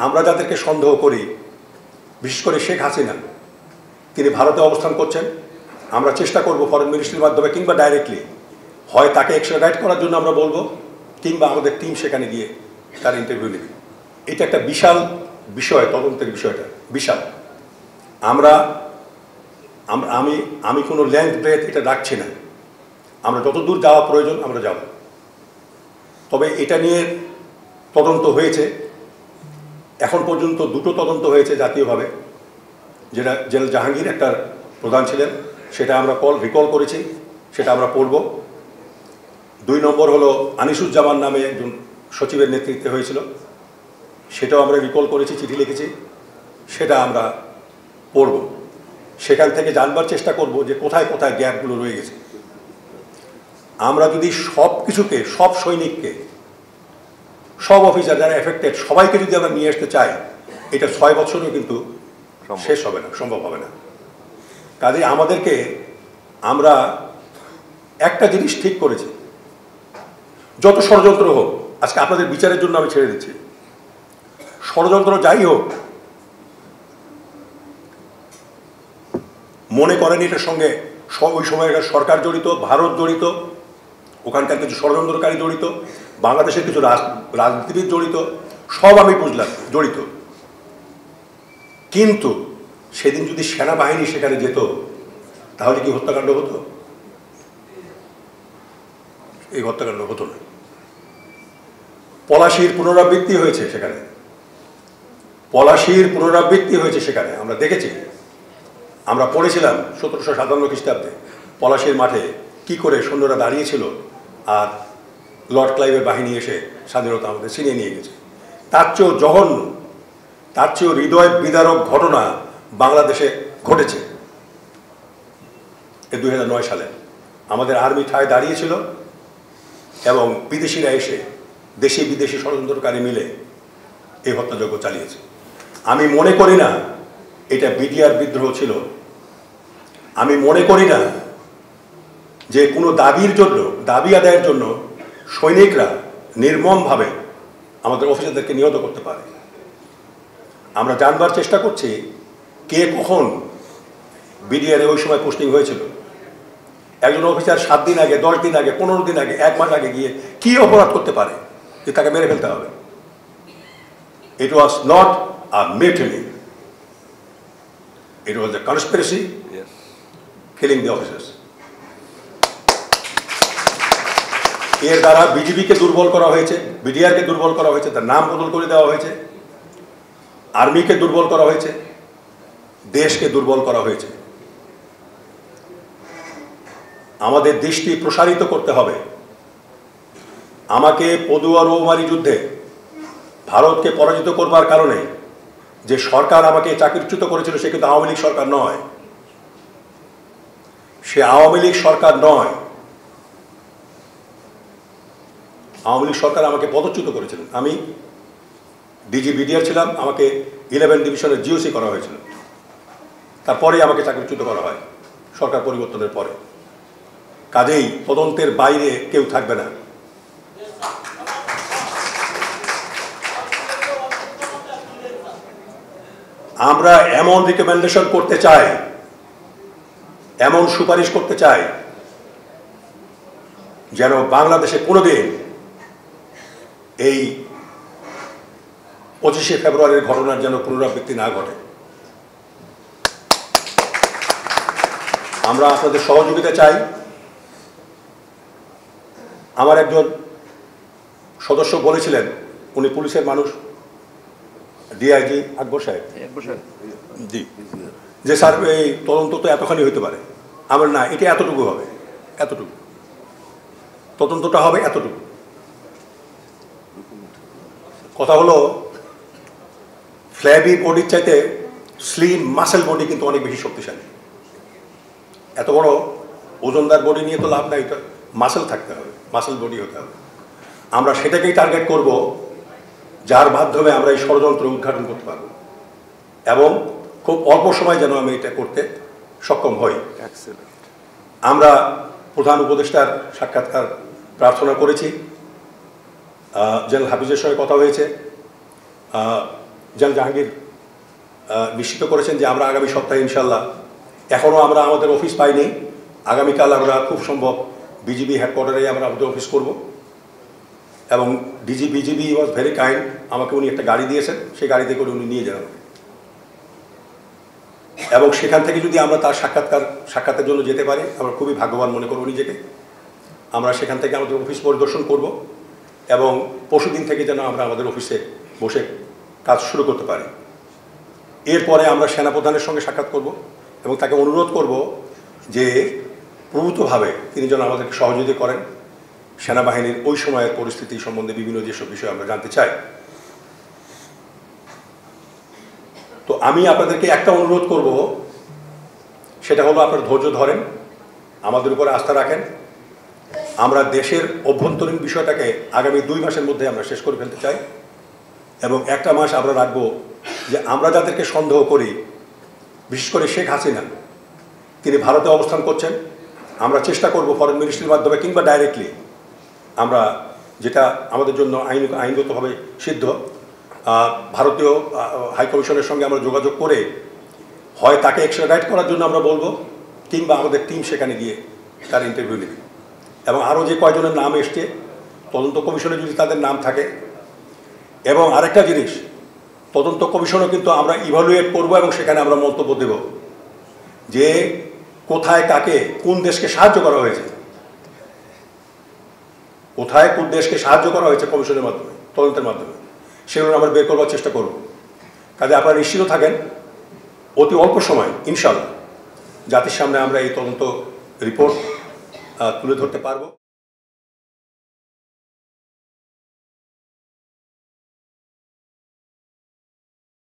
আমরা যাদেরকে সন্দেহ করি, বিশেষ করে শেখ হাসিনা, তিনি ভারতে অবস্থান করছেন। আমরা চেষ্টা করব ফরেন মিনিস্ট্রির মাধ্যমে কিংবা ডাইরেক্টলি হয় তাকে এক্সট্রাডাইট করার জন্য আমরা বলবো, কিংবা আমাদের টিম সেখানে গিয়ে তার ইন্টারভিউ নেবে। এটা একটা বিশাল বিষয়, তদন্তের বিষয়টা বিশাল। আমি কোনো লেন্থ ব্রেথ এটা রাখছি না। আমরা যতদূর যাওয়া প্রয়োজন আমরা যাব। তবে এটা নিয়ে তদন্ত হয়েছে, এখন পর্যন্ত দুটো তদন্ত হয়েছে জাতীয়ভাবে, যেটা জেনারেল জাহাঙ্গীর একটা প্রধান ছিলেন, সেটা আমরা রিকল করেছি, সেটা আমরা পড়ব। 2 নম্বর হলো আনিসুজ্জামান নামে একজন সচিবের নেতৃত্বে হয়েছিল, সেটাও আমরা রিকল করেছি, চিঠি লিখেছি, সেটা আমরা পড়ব। সেখান থেকে জানবার চেষ্টা করব যে কোথায় কোথায় গ্যাপগুলো রয়ে গেছে। আমরা যদি সব কিছুকে, সব সৈনিককে, সব অফিসার যারা এফেক্টেড সবাইকে যদি আমরা নিয়ে আসতে চাই, এটা 6 বছরেও কিন্তু শেষ হবে না, সম্ভব হবে না। কাজেই আমরা একটা জিনিস ঠিক করেছি, যত ষড়যন্ত্র হোক, আজকে আপনাদের বিচারের জন্য আমি ছেড়ে দিচ্ছি, ষড়যন্ত্র যাই হোক, মনে করেন এটার সঙ্গে ওই সময়কার সরকার জড়িত, ভারত জড়িত, ওখানকার কিছু ষড়যন্ত্রকারী জড়িত, বাংলাদেশের কিছু রাজনীতিবিদ জড়িত, সব আমি বুঝলাম জড়িত। কিন্তু সেদিন যদি সেনাবাহিনী সেখানে যেত, তাহলে কি হত্যাকাণ্ড হতো? এই হত্যাকাণ্ড হতো না। পলাশীর পুনরাবৃত্তি হয়েছে সেখানে, পলাশীর পুনরাবৃত্তি হয়েছে সেখানে, আমরা দেখেছি, আমরা পড়েছিলাম 1757 খ্রিস্টাব্দে পলাশীর মাঠে কি করে সৈন্যরা দাঁড়িয়েছিল আর লর্ড ক্লাইভের বাহিনী এসে স্বাধীনতা আমাদের ছিনিয়ে নিয়ে গেছে। তার চেয়েও জঘন্য, তার চেয়েও হৃদয় বিদারক ঘটনা বাংলাদেশে ঘটেছে। 2009 সালে আমাদের আর্মি ঠায় দাঁড়িয়েছিল এবং বিদেশিরা এসে, দেশি বিদেশি ষড়যন্ত্রকারী মিলে এই হত্যাযজ্ঞ চালিয়েছে। আমি মনে করি না এটা বিডিআর বিদ্রোহ ছিল। আমি মনে করি না যে কোনো দাবির জন্য, দাবি আদায়ের জন্য সৈনিকরা নির্মমভাবে আমাদের অফিসারদেরকে নিহত করতে পারে। আমরা জানবার চেষ্টা করছি কে কখন বিডিআরে ওই সময় পোস্টিং হয়েছিল। একজন অফিসার 7 দিন আগে, 10 দিন আগে, 15 দিন আগে, 1 মাস আগে গিয়ে কি অপরাধ করতে পারে যে তাকে মেরে ফেলতে হবে? It was not a mutiny. It was a conspiracy, yes, killing the officers. এর দ্বারা বিজিবিকে দুর্বল করা হয়েছে, বিডিআরকে দুর্বল করা হয়েছে, তার নাম বদল করে দেওয়া হয়েছে, আর্মিকে দুর্বল করা হয়েছে, দেশকে দুর্বল করা হয়েছে। আমাদের দৃষ্টি প্রসারিত করতে হবে। আমাকে পদুয়া রৌমারী যুদ্ধে ভারতকে পরাজিত করবার কারণে যে সরকার আমাকে চাকরিচ্যুত করেছিল, সে কিন্তু আওয়ামী লীগ সরকার নয়, সে আওয়ামী লীগ সরকার নয়। আওয়ামী লীগ সরকার আমাকে পদচ্যুত করেছিলেন। আমি ডিজি বিডিআর ছিলাম, আমাকে 11 ডিভিশনের জিওসি করা হয়েছিল, তারপরেই আমাকে চাকরিচ্যুত করা হয় সরকার পরিবর্তনের পরে। কাজেই তদন্তের বাইরে কেউ থাকবে না। আমরা এমন রিকমেন্ডেশন করতে চাই, এমন সুপারিশ করতে চাই যেন বাংলাদেশে কোনোদিন এই 25শে ফেব্রুয়ারির ঘটনার যেন পুনরাবৃত্তি না ঘটে। আমরা আপনাদের সহযোগিতা চাই। আমার একজন সদস্য বলেছিলেন, উনি পুলিশের মানুষ, ডিআইজি আকবর সাহেব, জি, যে স্যার এই তদন্ত তো এতখানি হইতে পারে। আমার না, এটা এতটুকু হবে, এতটুকু তদন্তটা হবে, এতটুকু। কথা হলো ফ্ল্যাবি বডির চাইতে স্লিম মাসেল বডি কিন্তু অনেক বেশি শক্তিশালী। এত বড় ওজনদার বডি নিয়ে তো লাভ নাই, এটা মাসেল থাকতে হবে, মাসেল বডি হতে হবে। আমরা সেটাকেই টার্গেট করব, যার মাধ্যমে আমরা এই ষড়যন্ত্র উদ্ঘাটন করতে পারব এবং খুব অল্প সময় যেন আমি এটা করতে সক্ষম হই। আমরা প্রধান উপদেষ্টার সাক্ষাৎকার প্রার্থনা করেছি, জেনারেল হাফিজের সঙ্গে কথা হয়েছে, জাহাঙ্গীর নিশ্চিত করেছেন যে আমরা আগামী সপ্তাহে ইনশাল্লাহ, এখনও আমরা আমাদের অফিস পাইনি, আগামীকাল আমরা খুব সম্ভব বিজিবি হেডকোয়ার্টারে আমরা আমাদের অফিস করব। এবং বিজিবি ওয়াজ ভেরি কাইন্ড, আমাকে উনি একটা গাড়ি দিয়েছেন, সেই গাড়িতে করে উনি নিয়ে যান। এবং সেখান থেকে যদি আমরা তার সাক্ষাতের জন্য যেতে পারি, আমরা খুবই ভাগ্যবান মনে করব নিজেকে। আমরা সেখান থেকে আমাদের অফিস পরিদর্শন করব এবং পরশুদিন থেকে যেন আমরা আমাদের অফিসে বসে কাজ শুরু করতে পারি। এরপরে আমরা সেনাপ্রধানের সঙ্গে সাক্ষাৎ করব এবং তাকে অনুরোধ করব যে প্রভূতভাবে তিনি যেন আমাদেরকে সহযোগিতা করেন সেনাবাহিনীর ওই সময়ের পরিস্থিতি সম্বন্ধে বিভিন্ন যেসব বিষয় আমরা জানতে চাই। তো আমি আপনাদেরকে একটা অনুরোধ করব, সেটা হলো আপনারা ধৈর্য ধরেন, আমাদের উপরে আস্থা রাখেন। আমরা দেশের অভ্যন্তরীণ বিষয়টাকে আগামী 2 মাসের মধ্যে আমরা শেষ করে ফেলতে চাই এবং একটা মাস আমরা রাখবো যে আমরা যাদেরকে সন্দেহ করি, বিশেষ করে শেখ হাসিনা, তিনি ভারতে অবস্থান করছেন, আমরা চেষ্টা করব ফরেন মিনিস্ট্রির মাধ্যমে কিংবা ডাইরেক্টলি আমরা, যেটা আমাদের জন্য আইনগতভাবে সিদ্ধ, ভারতীয় হাইকমিশনের সঙ্গে আমরা যোগাযোগ করে হয় তাকে এক্সট্রাডাইট করার জন্য আমরা বলবো, কিংবা আমাদের টিম সেখানে গিয়ে তার ইন্টারভিউ নেবে। এবং আরও যে কয়জনের নাম এসছে তদন্ত কমিশনে যদি তাদের নাম থাকে, এবং আরেকটা জিনিস, তদন্ত কমিশনও কিন্তু আমরা ইভালুয়েট করব এবং সেখানে আমরা মন্তব্য দেব যে কোথায় কাকে কোন দেশকে সাহায্য করা হয়েছে, কোথায় কোন দেশকে সাহায্য করা হয়েছে কমিশনের মাধ্যমে, তদন্তের মাধ্যমে, সেগুলো আমরা বের করবার চেষ্টা করব। কাজে আপনারা নিশ্চিত থাকেন, অতি অল্প সময় ইনশাআল্লাহ জাতির সামনে আমরা এই তদন্ত রিপোর্ট তুলে ধরতে পারবো।